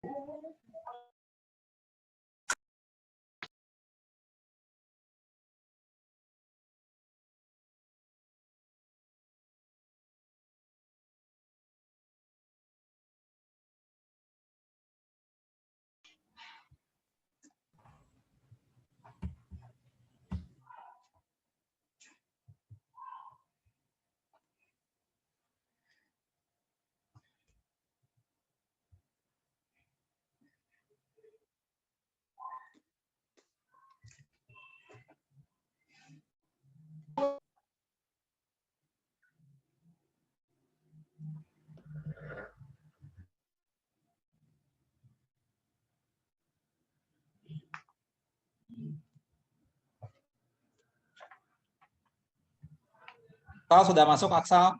Kalau sudah masuk Aksal?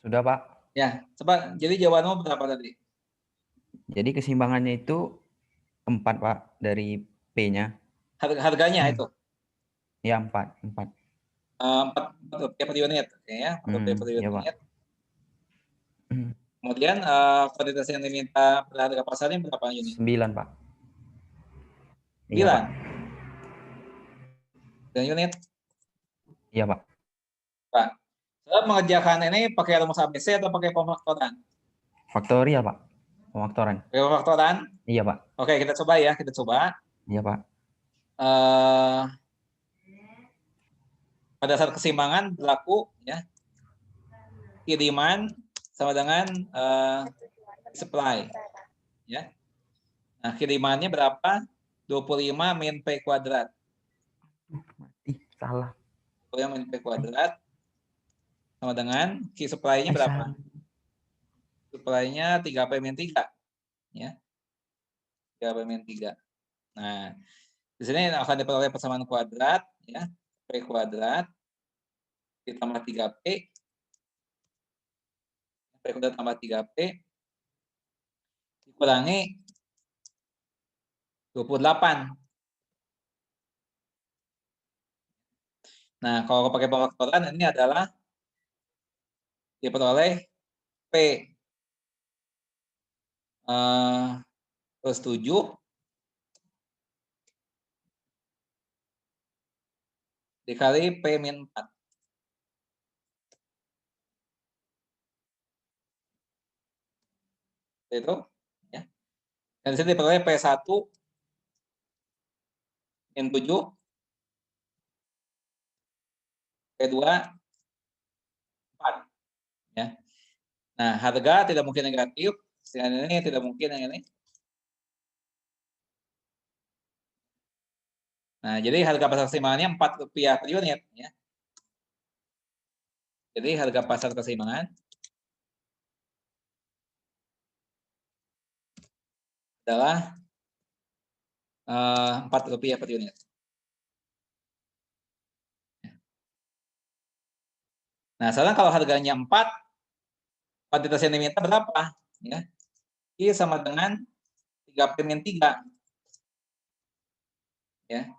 Sudah, Pak. Ya, coba. Jadi jawabanmu berapa tadi? Jadi keseimbangannya itu 4, Pak, dari P-nya. Harganya itu? Ya, 4. 4 rupiah per unit. Oke ya, 4 rupiah per Ya, Pak. unit. Kemudian kuantitas yang diminta pada harga pasarnya berapa unit? 9, Pak. 9? Iya, Pak. 9 unit? Iya, Pak. Pak, saudara mengerjakan ini pakai rumus ABC atau pakai pemfaktoran? Faktorial, Pak. Pemfaktoran. Pakai pemfaktoran? Iya, Pak. Oke, kita coba ya, kita coba. Iya, Pak. Pada saat keseimbangan berlaku ya, kiriman sama dengan supply ya. Nah, kirimannya berapa? 25 min P kuadrat. Mati, salah. 25 min P kuadrat sama dengan Q supply-nya berapa? Supply-nya 3P min 3 ya. 3P min 3. Nah, di sini akan diperoleh persamaan kuadrat ya, P kuadrat ditambah 3P. P kuadrat tambah 3P dikurangi 28. Nah, kalau pakai pemfaktoran ini adalah diperoleh P plus 7 dikali P min 4. Itu ya. Dan di sini diperoleh P1 min 7, P2 4 ya. Nah, harga tidak mungkin negatif, dengan ini tidak mungkin yang ini. Nah, jadi harga pasar keseimbangannya Rp4 per unit ya. Jadi harga pasar keseimbangan adalah Rp4 per unit. Nah, sekarang kalau harganya 4, kuantitas yang diminta berapa? Ya. I sama dengan 3P min 3. Ya.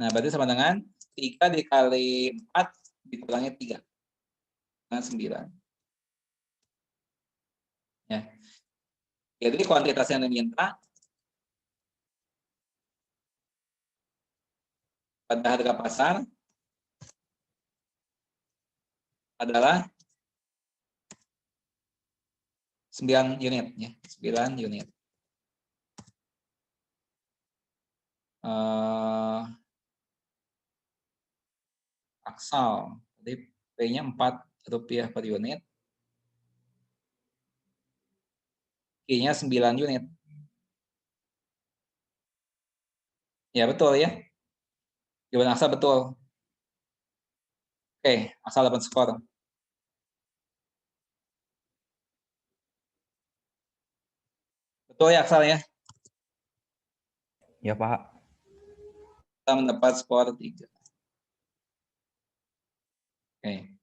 Nah, berarti sama dengan 3 dikali 4 dikurangi 3. Dengan 9. Ya. Jadi kuantitas yang diminta pada harga pasar adalah 9 unit ya, 9 unit. Aksal, jadi P-nya Rp4 per unit. Q-nya 9 unit. Ya, betul ya. Jawaban Aksal betul. Oke, Aksal dapat skor. Betul ya Aksal ya? Ya, Pak. Kita mendapat skor 3. Oke.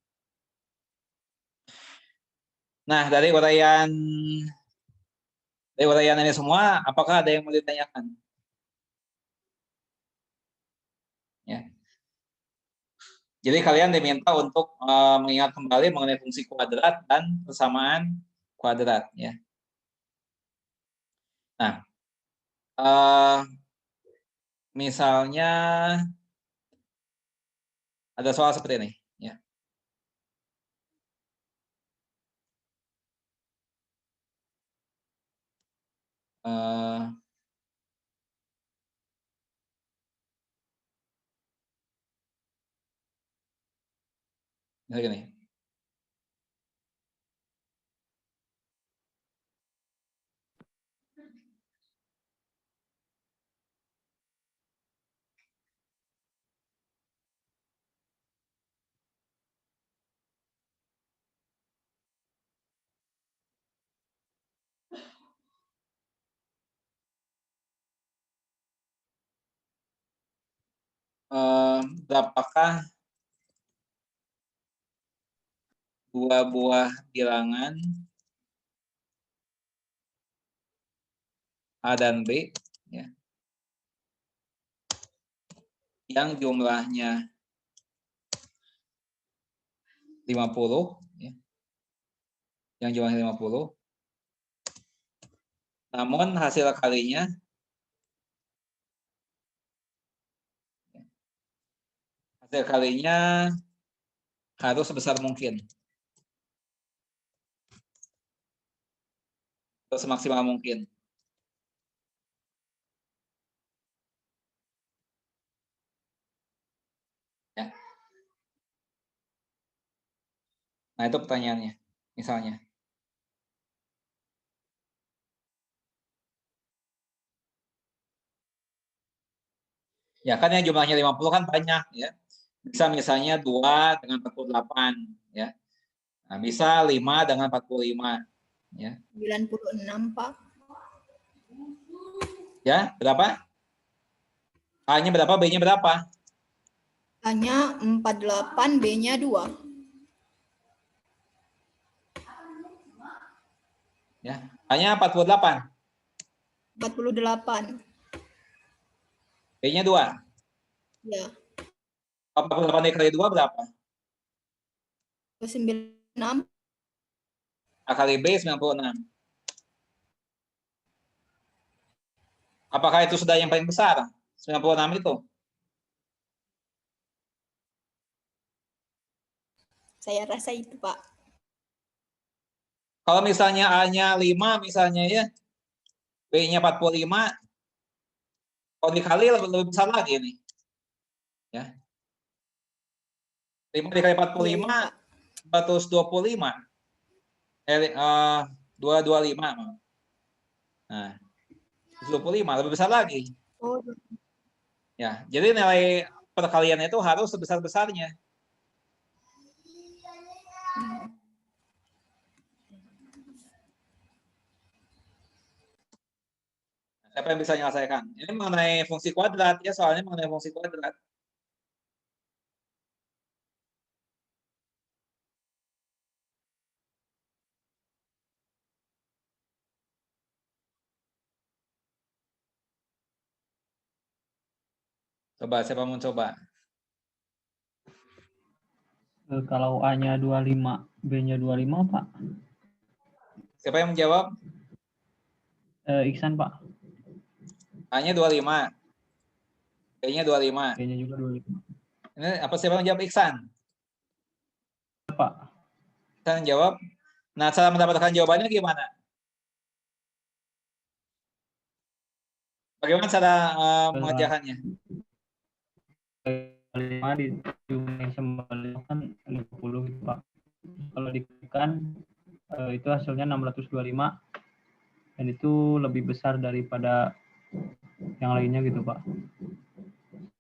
Nah, dari uraian ini semua, apakah ada yang mau ditanyakan? Ya. Jadi kalian diminta untuk mengingat kembali mengenai fungsi kuadrat dan persamaan kuadrat ya. Nah, misalnya ada soal seperti ini, ya. Misalnya gini. Berapakah dua buah bilangan A dan B, ya, yang jumlahnya 50, ya, yang jumlahnya 50, namun hasil kalinya harus sebesar mungkin, atau semaksimal mungkin. Ya. Nah, itu pertanyaannya, misalnya. Ya, kan yang jumlahnya 50 kan banyak, ya. Bisa misalnya 2 dengan 48, ya. Nah, bisa 5 dengan 45, ya. 96, Pak. Ya, berapa? A-nya berapa, B-nya berapa? A-nya 48, B-nya 2. Ya, A-nya 48. 48. B-nya 2. Ya. 48 dikali 2 berapa? 96. A kali B 96. Apakah itu sudah yang paling besar? 96 itu? Saya rasa itu, Pak. Kalau misalnya A-nya 5 misalnya, ya, B-nya 45, kalau dikali lebih besar lagi nih. Ya. 5 dikali 45, Iya, Pak. 225. 225. Nah, 25 lebih besar lagi. Oh, Ya, jadi nilai perkalian itu harus sebesar-besarnya. Siapa yang bisa menyelesaikan? Ini mengenai fungsi kuadrat, ya, soalnya mengenai fungsi kuadrat. Coba, siapa mau coba? Kalau A-nya 25, B-nya 25, Pak. Siapa yang menjawab? Iksan, Pak. A-nya 25. B-nya 25. B-nya juga 25. Ini apa, siapa yang menjawab? Iksan? Pak. Iksan jawab. Nah, cara mendapatkan jawabannya gimana? Bagaimana cara mengerjakannya? 5 dijumlahin sama 5 kan 50 gitu, Pak. Kalau dikalikan itu hasilnya 625 dan itu lebih besar daripada yang lainnya gitu, Pak.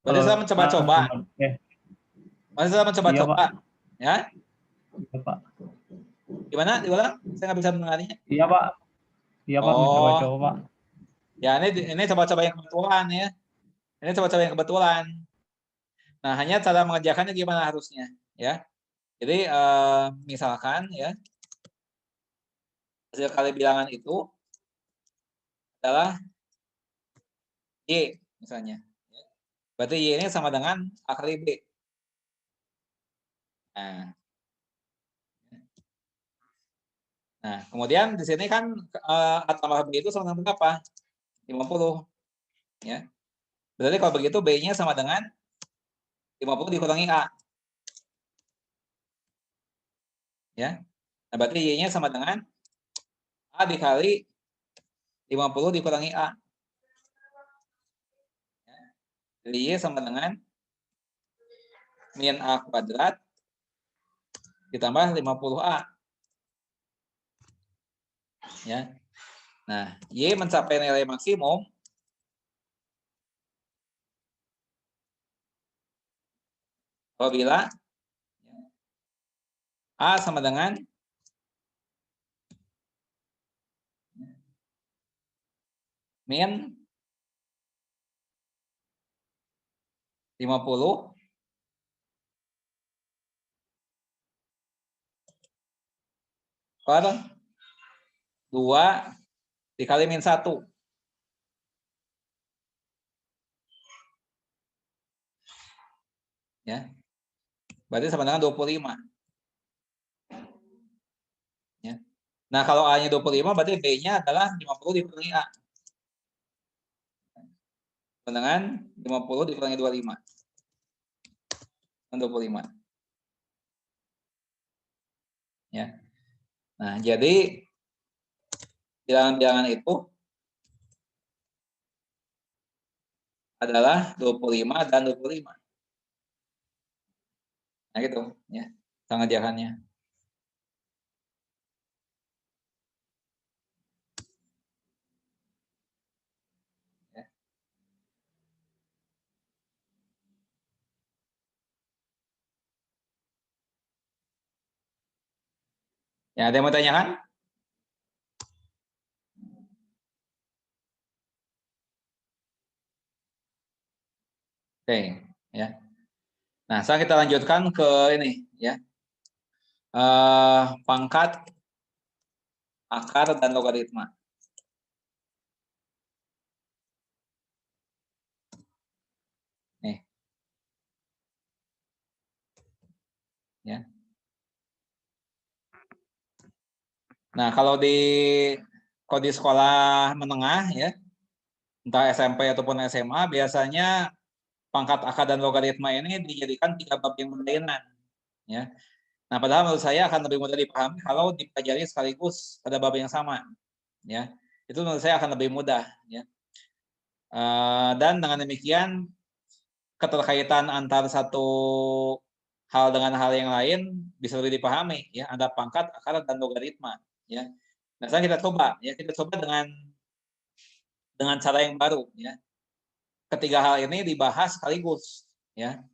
Berarti saya mencoba-coba. Berarti saya mencoba-coba. Iya, Pak. Ya? Iya, Pak. Gimana? Diulang? Saya nggak bisa mendengarnya. Iya, Pak. Iya, Pak. Oh. Mencoba-coba, Pak. Ya, ini coba-coba yang kebetulan, ya. Ini coba-coba yang kebetulan. Nah, hanya cara mengerjakannya gimana harusnya, ya. Jadi misalkan, ya, hasil kali bilangan itu adalah Y misalnya. Berarti Y ini sama dengan A kali B. Nah, kemudian di sini kan A tambah B itu sama dengan berapa? 50. Ya. Berarti kalau begitu B-nya sama dengan 50 dikurangi A. Ya. Nah, berarti Y-nya sama dengan A dikali 50 dikurangi A. Ya. Jadi Y sama dengan min A kuadrat ditambah 50A. Ya. Nah, Y mencapai nilai maksimum apabila A sama dengan min 50 per 2 dikali min 1. Ya. Berarti sama dengan 25. Ya. Nah, kalau A-nya 25 berarti B-nya adalah 50 dikurangi A. Sama dengan 50 dikurangi 25. 25. Ya. Nah, jadi bilangan-bilangan itu adalah 25 dan 25. Nah, gitu ya. Sangat jahannya. Ya. Ya, ada yang mau tanyakan? Oke, ya. Nah, sekarang kita lanjutkan ke ini ya. Pangkat, akar, dan logaritma. Nih. Ya. Nah, kalau di sekolah menengah ya, entah SMP ataupun SMA, biasanya pangkat, akar, dan logaritma ini dijadikan 3 bab yang berbeda. Ya. Nah, padahal menurut saya akan lebih mudah dipahami kalau dipelajari sekaligus pada bab yang sama. Ya, itu menurut saya akan lebih mudah. Ya. Dan dengan demikian keterkaitan antar satu hal dengan hal yang lain bisa lebih dipahami. Ya, ada pangkat, akar, dan logaritma. Ya. Nah, sekarang kita coba. Ya, kita coba dengan cara yang baru. Ya. Ketiga hal ini dibahas sekaligus. Ya.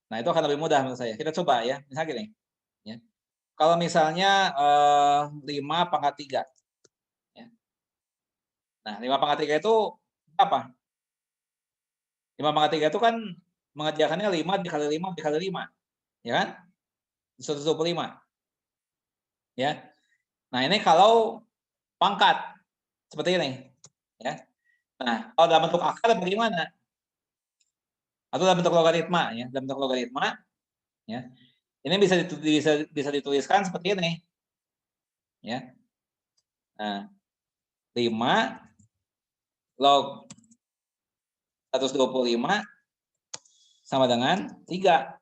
Nah, itu akan lebih mudah menurut saya. Kita coba ya. Misalnya gini. Ya. Kalau misalnya 5 pangkat 3. Ya. Nah, 5 pangkat 3 itu apa? 5 pangkat 3 itu kan mengerjakannya 5 dikali 5 dikali 5. Ya kan? 125. Ya. Nah, ini kalau pangkat. Seperti ini. Ya. Nah, kalau dalam bentuk akar bagaimana? Atau dalam bentuk logaritma. Ya. Dalam bentuk logaritma. Ya. Ini bisa dituliskan seperti ini. Ya. Nah, 5 log 125 sama dengan 3.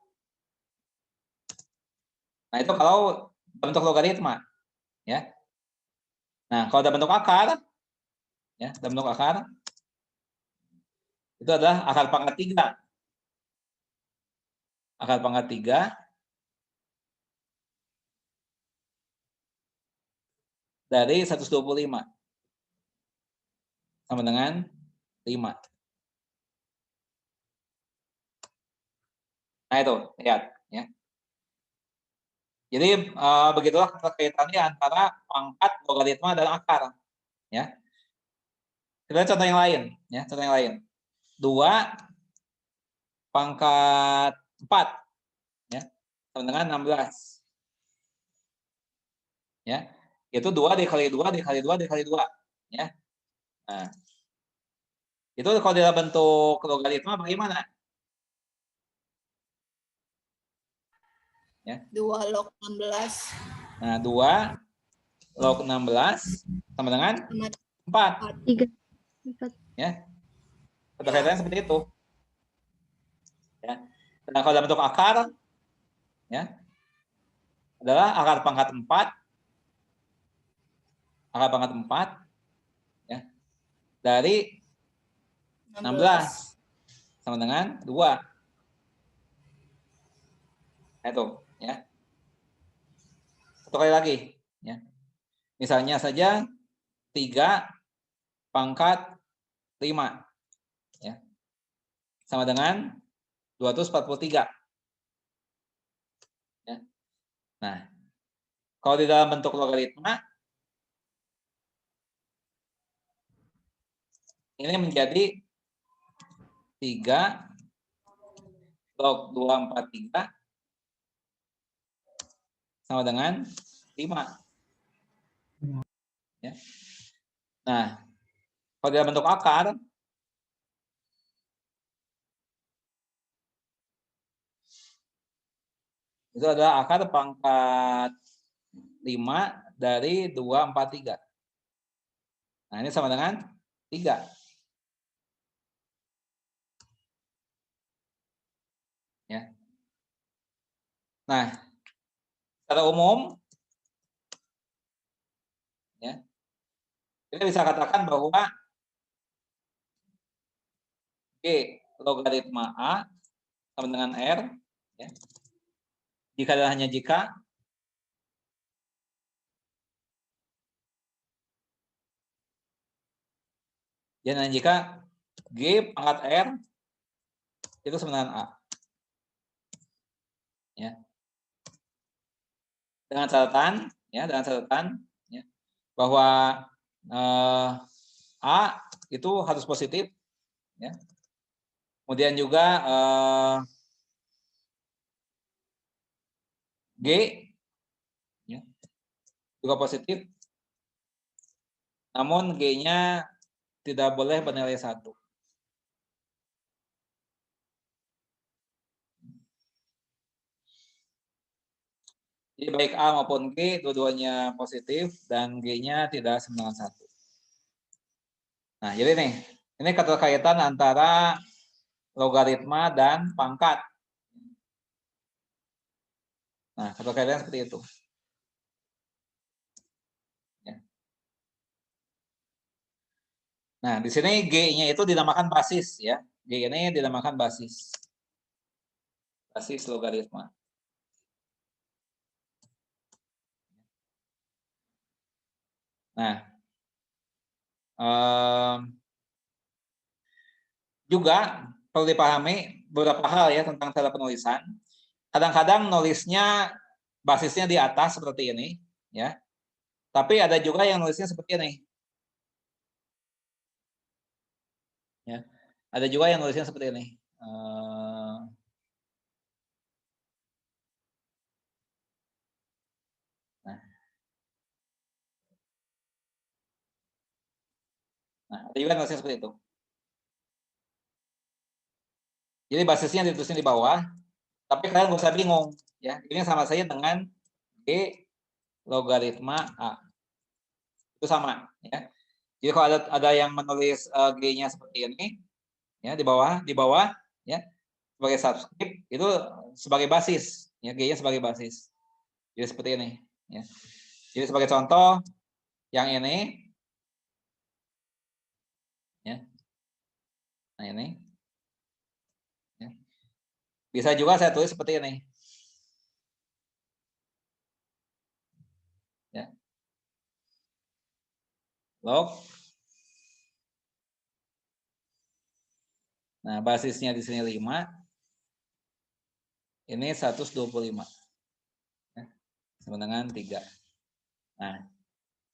Nah, itu kalau dalam bentuk logaritma. Ya. Nah, kalau dalam bentuk akar, ya, dalam bentuk akar, itu adalah akar pangkat 3. Akar pangkat 3 dari 125 sama dengan 5. Nah, itu, lihat. Ya. Jadi, begitulah kaitannya antara pangkat, logaritma, dan akar. Ya. Kita lihat contoh yang lain. Ya, contoh yang lain. 2 pangkat 4. Ya, sama dengan 16. Ya, itu 2 dikali 2 dikali 2 dikali 2. Ya. Nah, itu kalau dalam bentuk logaritma bagaimana? Ya. 2 log 16. Nah, 2 log 16 sama dengan 4. 3. Ya. Kata kaitannya seperti itu. Ya. Dan kalau dalam bentuk akar, ya, adalah akar pangkat 4, ya, dari 16 sama dengan 2. Itu, ya. Satu kali lagi, ya. Misalnya saja 3 pangkat 5, ya, sama dengan 243. Ya. Nah, kalau di dalam bentuk logaritma, ini menjadi 3 log 243 sama dengan 5. Ya. Nah, kalau dalam bentuk akar, itu adalah akar pangkat 5 dari 243. Nah, ini sama dengan 3. Ya. Nah, secara umum, ya, kita bisa katakan bahwa G logaritma A sama dengan R, ya, jika dan hanya jika dan hanya jika G pangkat R itu sama dengan A. Ya. Dengan catatan, ya, bahwa A itu harus positif, ya. Kemudian juga G, ya, juga positif, namun G-nya tidak boleh bernilai 1. Jadi baik A maupun G dua-duanya positif dan G-nya tidak sama dengan 1. Nah, jadi nih, ini keterkaitan antara logaritma dan pangkat. Nah, keterkaitannya seperti itu. Ya. Nah, di sini G-nya itu dinamakan basis, ya. G ini dinamakan basis. Basis logaritma. Nah, juga perlu dipahami beberapa hal ya tentang cara penulisan. Kadang-kadang nulisnya basisnya di atas seperti ini, ya. Tapi ada juga yang nulisnya seperti ini. Ya. Ada juga yang nulisnya seperti ini. Nah, ada juga yang nulisnya seperti itu. Jadi basisnya ditulisnya di bawah, tapi kalian nggak usah bingung, ya. Ini sama saja dengan G logaritma A. Itu sama, ya. Jadi kalau ada yang menulis G-nya seperti ini, ya, di bawah, ya, sebagai subscript itu sebagai basis, ya, G-nya sebagai basis. Jadi seperti ini, ya. Jadi sebagai contoh yang ini, ya. Nah, ini. Ya. Bisa juga saya tulis seperti ini. Ya. Log. Nah, basisnya di sini 5. Ini 125. Ya. Sama dengan 3. Nah,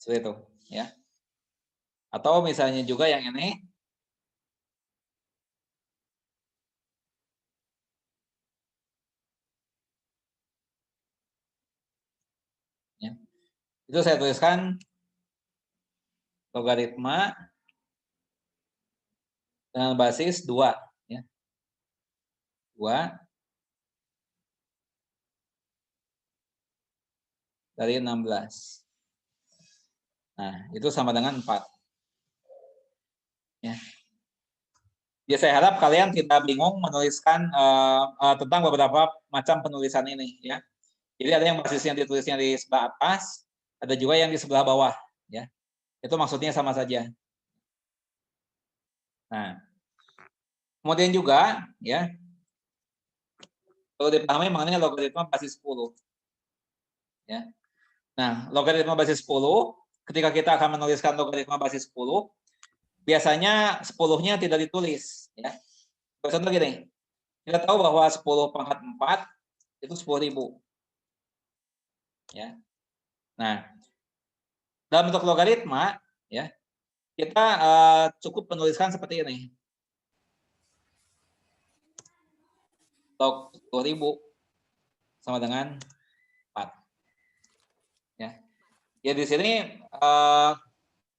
seperti itu, ya. Atau misalnya juga yang ini. Ya. Itu saya tuliskan logaritma dengan basis 2, ya. 2 dari 16. Nah, itu sama dengan 4. Ya. Ya saya harap kalian tidak bingung menuliskan tentang beberapa macam penulisan ini ya. Jadi ada yang basisnya ditulisnya di sebelah atas, ada juga yang di sebelah bawah ya. Itu maksudnya sama saja. Nah, kemudian juga ya perlu dipahami mengenai logaritma basis 10. Ya. Nah, logaritma basis 10 ketika kita akan menuliskan logaritma basis 10 biasanya 10-nya tidak ditulis ya. Contoh gini. Kita tahu bahwa 10 pangkat 4 itu 10.000. Ya. Nah, dalam bentuk logaritma ya, kita cukup menuliskan seperti ini. Log 10.000 sama dengan 4. Ya. Ya di sini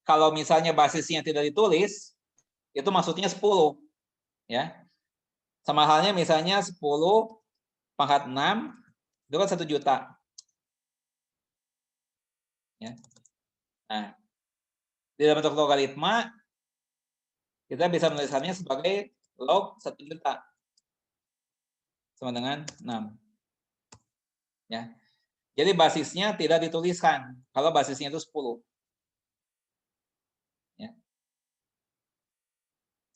kalau misalnya basisnya tidak ditulis, itu maksudnya 10. Ya. Sama halnya misalnya 10 pangkat 6 itu kan 1 juta. Ya. Nah, di dalam bentuk logaritma kita bisa menuliskannya sebagai log 1 juta sama dengan 6. Ya. Jadi basisnya tidak dituliskan kalau basisnya itu 10. Ya.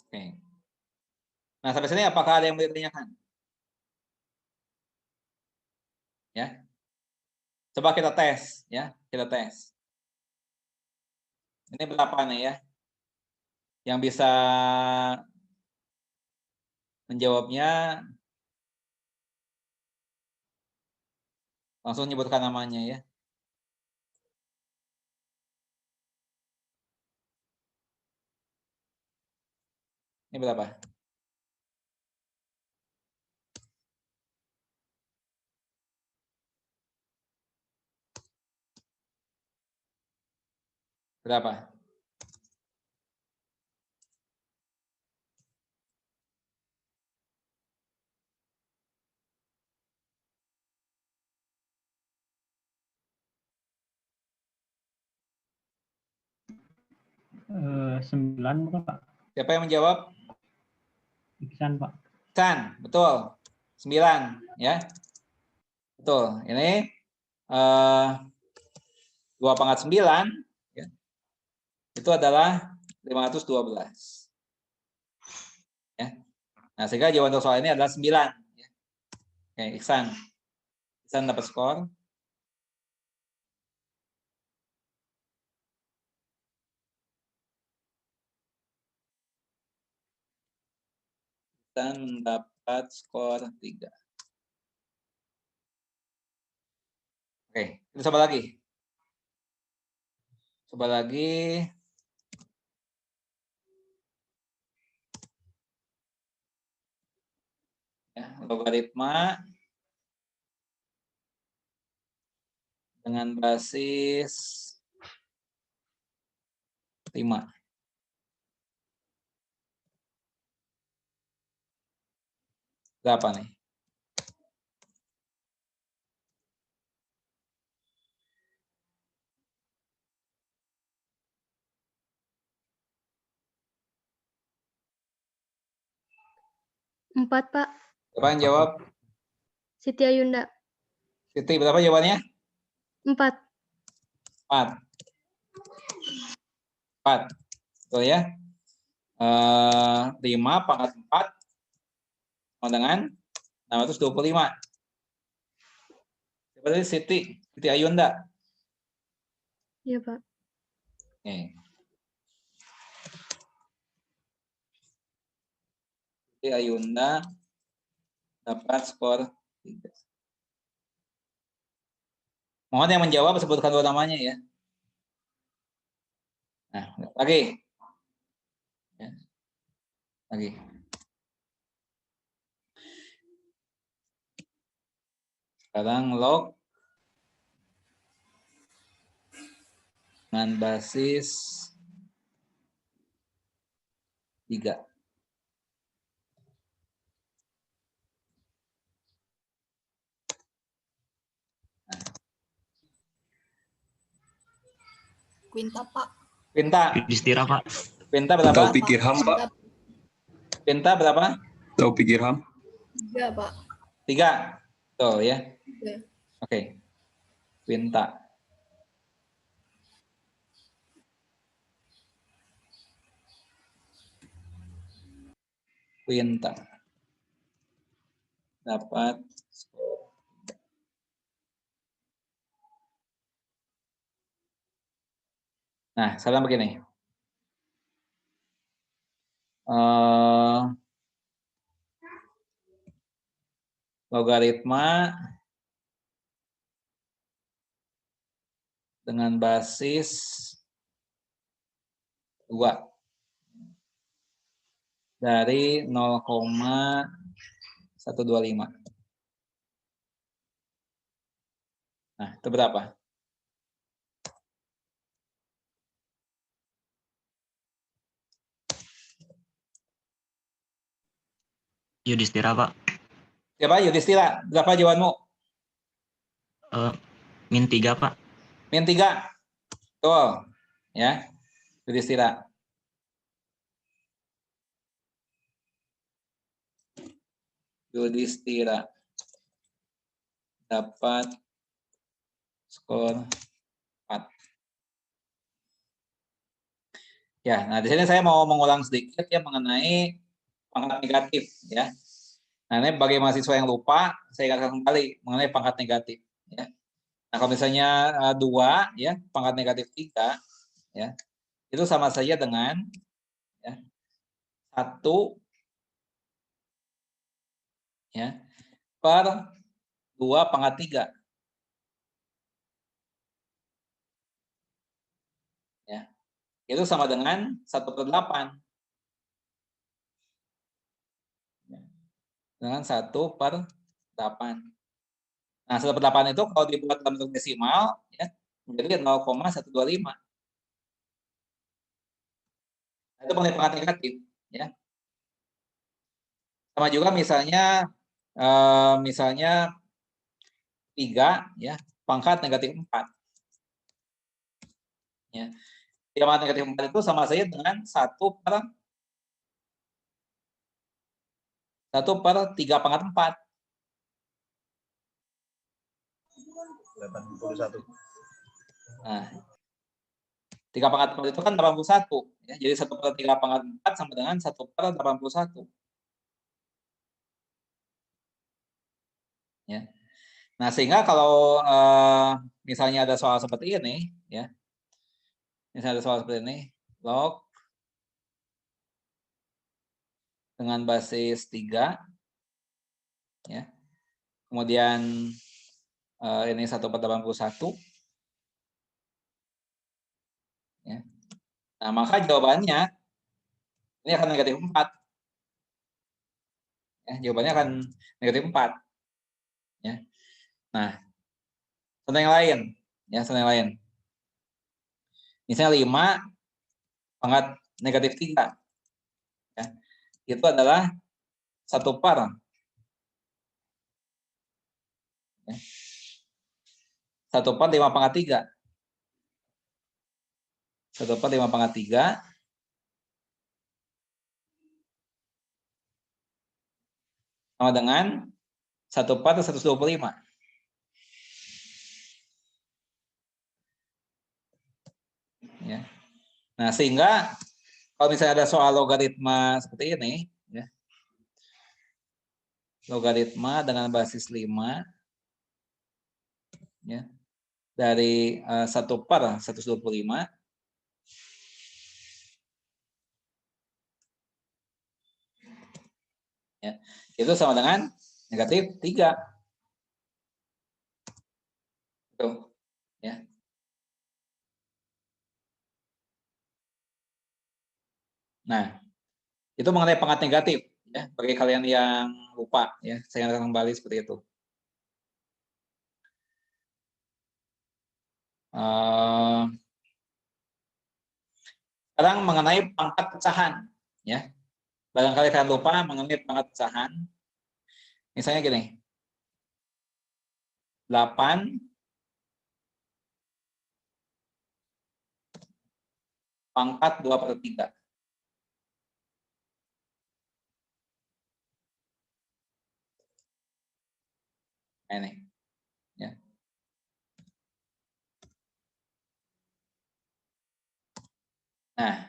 Oke. Nah, sampai sini apakah ada yang mau ditanyakan? Ya. Coba kita tes ya, kita tes. Ini berapa nih ya? Yang bisa menjawabnya langsung nyebutkan namanya ya. Ini berapa? Berapa? Eh, 9 bukan Pak? Siapa yang menjawab? Iksan Pak. Iksan, betul. 9 ya. Betul. Ini 2 pangkat 9 ya. Itu adalah 512. Ya. Nah, sehingga jawaban untuk soal ini adalah 9 ya. Oke, Iksan. Iksan dapat skor. Dan mendapat skor 3. Oke, kita coba lagi. Coba lagi. Ya, logaritma dengan basis 5. Berapa nih? Empat, Pak. Siapa yang jawab? Siti Ayunda. Siti, berapa jawabannya? 4. 4. 4. Betul ya? 5 pangkat 4 sama dengan 625. Siapa tadi? Siti Ayunda. Iya, Pak. Oke. Siti Ayunda dapat skor 3. Mohon yang menjawab sebutkan dulu namanya ya. Nah, lagi. Ya. Lagi. Sekarang log dengan basis 3. Quinta, Pak. Quinta. Yudhistira Pak. Quinta berapa? Taufik Irham Pak. Pinta berapa? Taufik Irham. 3, Pak. 3. Tuh ya. 3. Oke. Pinta. Quinta dapat skor. Nah, sekarang begini. Logaritma dengan basis 2 dari 0,125. Nah, itu berapa? Yudhistira, Pak. Siapa? Yudhistira. Berapa jawabanmu? -3, Pak. -3. Betul. Ya. Yudhistira. Yudhistira dapat skor 4. Ya, nah di sini saya mau mengulang sedikit ya mengenai pangkat negatif ya. Nah, ini bagi mahasiswa yang lupa, saya ingatkan kembali mengenai pangkat negatif ya. Nah, kalau misalnya 2 ya, pangkat negatif 3 ya. Itu sama saja dengan ya 1 ya per 2 pangkat 3. Ya. Itu sama dengan 1/8. Dengan 1/8. Nah, 1/8 itu kalau dibuat dalam bentuk desimal ya menjadi 0,125. Nah, itu mengenai pangkat negatif ya. Sama juga misalnya 3 ya pangkat negatif 4. Ya. 3 pangkat negatif 4 itu sama saja dengan 1/3 pangkat 4. 81. Nah, 3 pangkat 4 itu kan 81. Ya. Jadi 1/3 pangkat 4 sama dengan 1/81. Ya. Nah, sehingga kalau misalnya ada soal seperti ini, ya, misalnya ada soal seperti ini, log dengan basis 3, ya, kemudian ini 1/81, ya. Nah, maka jawabannya ini akan negatif 4. Ya, jawabannya akan negatif 4. Ya. Nah, contoh yang lain, ya, contoh yang lain. Misalnya 5 pangkat negatif 3. Ya. Itu adalah 1/. Ya. 1/5 pangkat 3. 1/5 pangkat 3 sama dengan 1/125. Ya. Nah, sehingga kalau misalnya ada soal logaritma seperti ini, ya, logaritma dengan basis 5, ya, dari 1/125, ya, itu sama dengan negatif 3. Tuh, ya. Nah, itu mengenai pangkat negatif, ya, bagi kalian yang lupa, ya, saya akan kembali seperti itu. Sekarang mengenai pangkat pecahan, ya. Barangkali kalian lupa mengenai pangkat pecahan. Misalnya gini. 8 pangkat 2/3. Nah,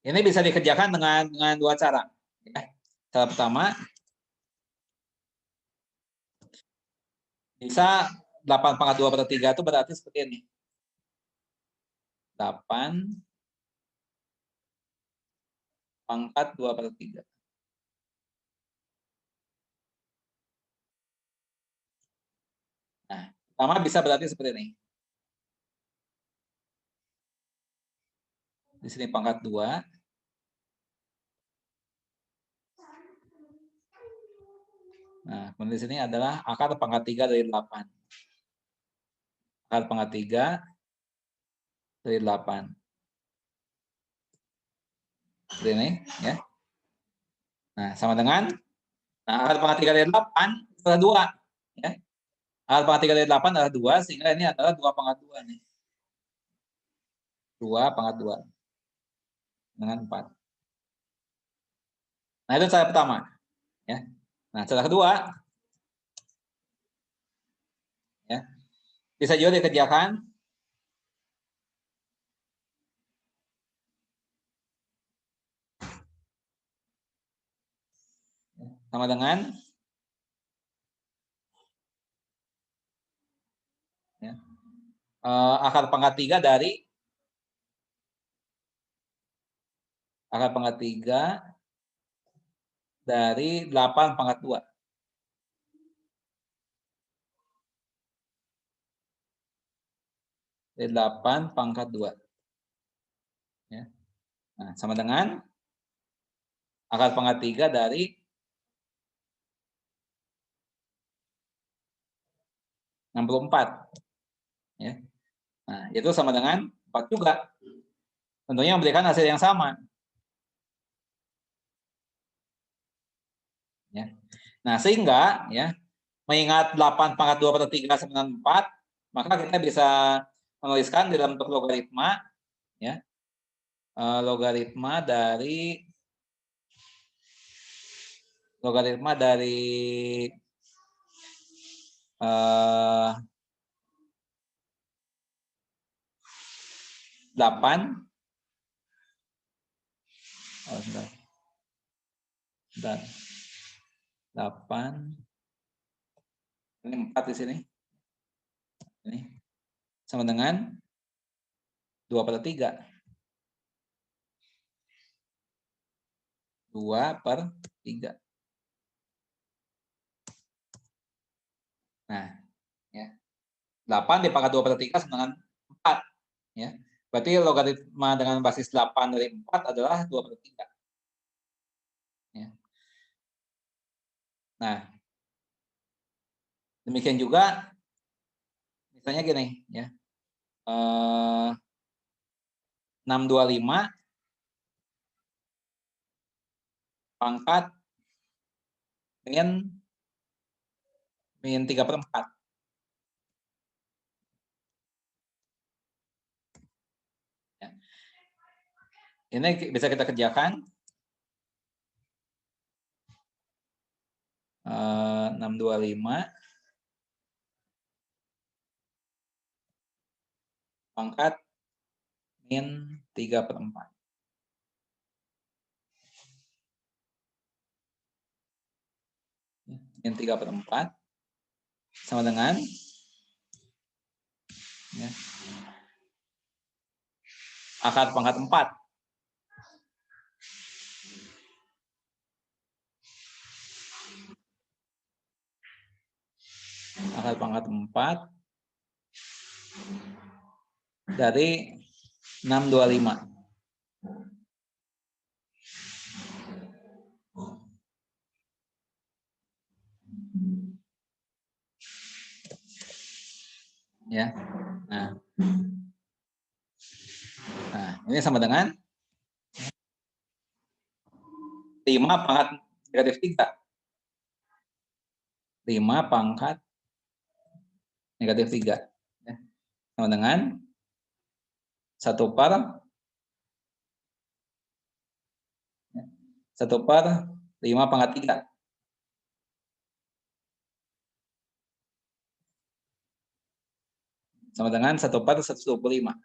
ini bisa dikerjakan dengan dua cara. Ya. Cara pertama, bisa 8 pangkat 2 per 3 itu berarti seperti ini. 8 pangkat 2 per 3. Nah, pertama bisa berarti seperti ini. Di sini pangkat 2. Nah, kemudian di sini adalah akar pangkat 3 dari 8. Akar pangkat 3 dari 8. Seperti ini, ya. Nah, sama dengan akar pangkat 3 dari 8 adalah 2, ya. Akar pangkat 3 dari 8 adalah 2, sehingga ini adalah 2 pangkat 2 nih. 2 pangkat 2 dengan 4. Nah, itu cara pertama, ya. Nah, cara kedua, ya, bisa juga dikerjakan sama dengan, ya, akar pangkat 3 dari akar pangkat 3 dari 8 pangkat 2. Dari 8 pangkat 2. Ya. Nah, sama dengan akar pangkat 3 dari 64. Ya. Nah, itu sama dengan 4 juga. Tentunya memberikan hasil yang sama. Ya. Nah, sehingga, ya, mengingat 8 pangkat 2 per 3 sama dengan 4, maka kita bisa menuliskan di dalam bentuk logaritma, ya, logaritma dari 8 dan 8 ini 4 di sini. Ini sama dengan 2 per 3. 2 per 3. Nah, ya. 8 dipangkat 2 per 3 sama dengan 4. Ya. Berarti logaritma dengan basis 8 dari 4 adalah 2 per 3. Ya. Nah, demikian juga misalnya gini, ya. 625 pangkat min 3 per 4. Ya. Ini bisa kita kerjakan. 625 pangkat min 3 per 4. Min 3 per 4 sama dengan, ya, akar pangkat 4. Akar pangkat 4 dari 625. Ya. Nah, ini sama dengan 5 pangkat negatif 3. 5 pangkat negatif 3. Ya. Sama dengan 1 per 5 pangkat 3. Sama dengan 1 per 125.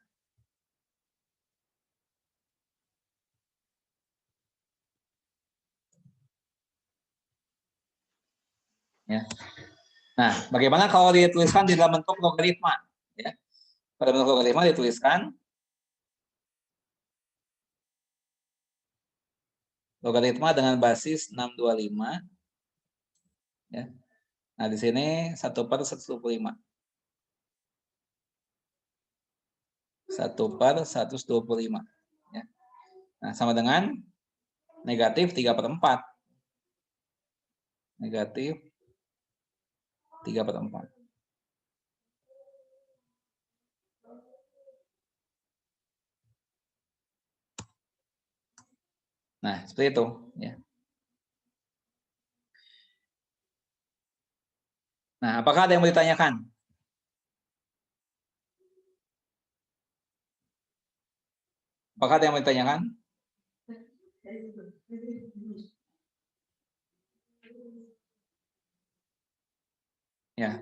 Ya. Nah, bagaimana kalau dituliskan di dalam bentuk logaritma? Ya. Pada bentuk logaritma dituliskan logaritma dengan basis 625. Ya. Nah, di sini 1/125. 1/125. Ya. Nah, sama dengan negatif 3/4. Negatif 3/4. Nah, seperti itu. Ya. Nah, apakah ada yang mau ditanyakan? Apakah ada yang mau ditanyakan? Ya.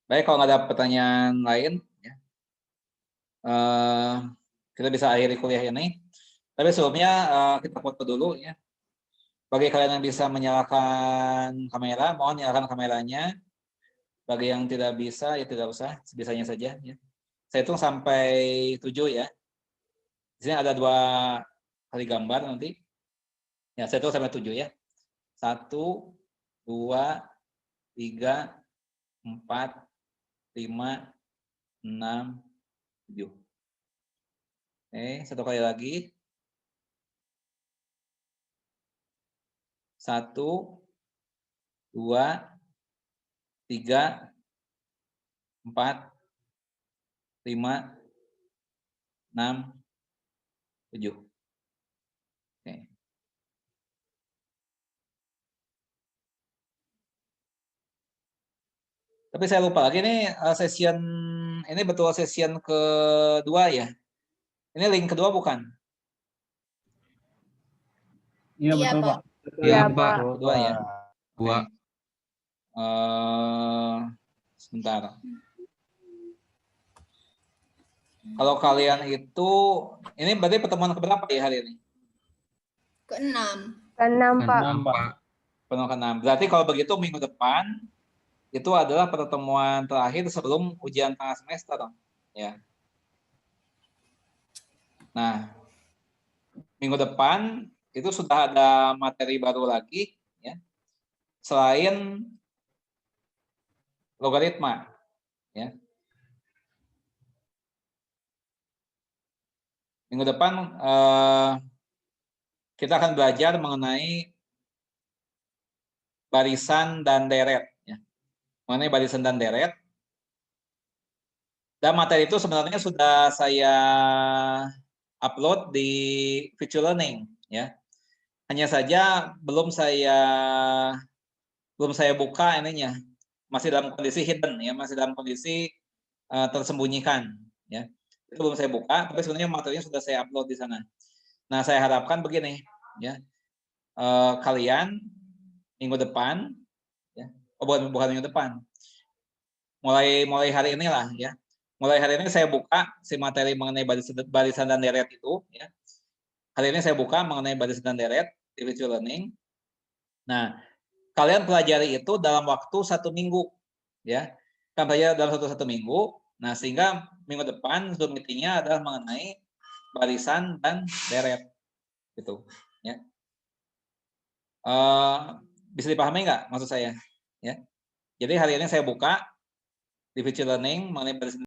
Baik, kalau nggak ada pertanyaan lain, ya, kita bisa akhiri kuliah ini. Tapi sebelumnya kita foto dulu ya. Bagi kalian yang bisa menyalakan kamera, mohon nyalakan kameranya. Bagi yang tidak bisa, ya tidak usah, sebisanya saja. Ya. Saya hitung sampai 7 ya. Di sini ada 2 kali gambar nanti. Ya, saya hitung sampai 7 ya. 1, 2, 3, 4, 5, 6, 7. Oke, 1 kali lagi. 1, 2, 3, 4, 5, 6, 7. Oke. Tapi saya lupa lagi nih session ini betul session kedua ya. Ini link kedua bukan? Iya, Iya, betul, Pak. Pak. Iya, Pak. Kedua ya. Dua. Sebentar. Kalau kalian itu, ini berarti pertemuan keberapa ya hari ini? Ke-6. Ke-6, Pak. Enam, Pak. Pertemuan ke-6. Berarti kalau begitu minggu depan itu adalah pertemuan terakhir sebelum ujian tengah semester, ya. Nah, minggu depan itu sudah ada materi baru lagi, ya, selain logaritma, ya. Minggu depan kita akan belajar mengenai barisan dan deret, ya. Mengenai barisan dan deret. Dan materi itu sebenarnya sudah saya upload di Virtual Learning, ya. Hanya saja belum saya buka ininya, masih dalam kondisi hidden ya, masih dalam kondisi tersembunyikan ya. Itu belum saya buka, tapi sebenarnya materinya sudah saya upload di sana. Nah, saya harapkan begini ya, kalian minggu depan ya, bukan minggu depan, mulai hari inilah ya, mulai hari ini saya buka si materi mengenai barisan dan deret itu ya. Hari ini saya buka mengenai barisan dan deret di Virtual Learning. Nah, kalian pelajari itu dalam waktu 1 minggu, ya. Kan pelajari dalam satu minggu. Nah, sehingga minggu depan Zoom meeting-nya adalah mengenai barisan dan deret, gitu, ya. Bisa dipahami nggak maksud saya? Ya. Jadi hari ini saya buka di Virtual Learning mengenai barisan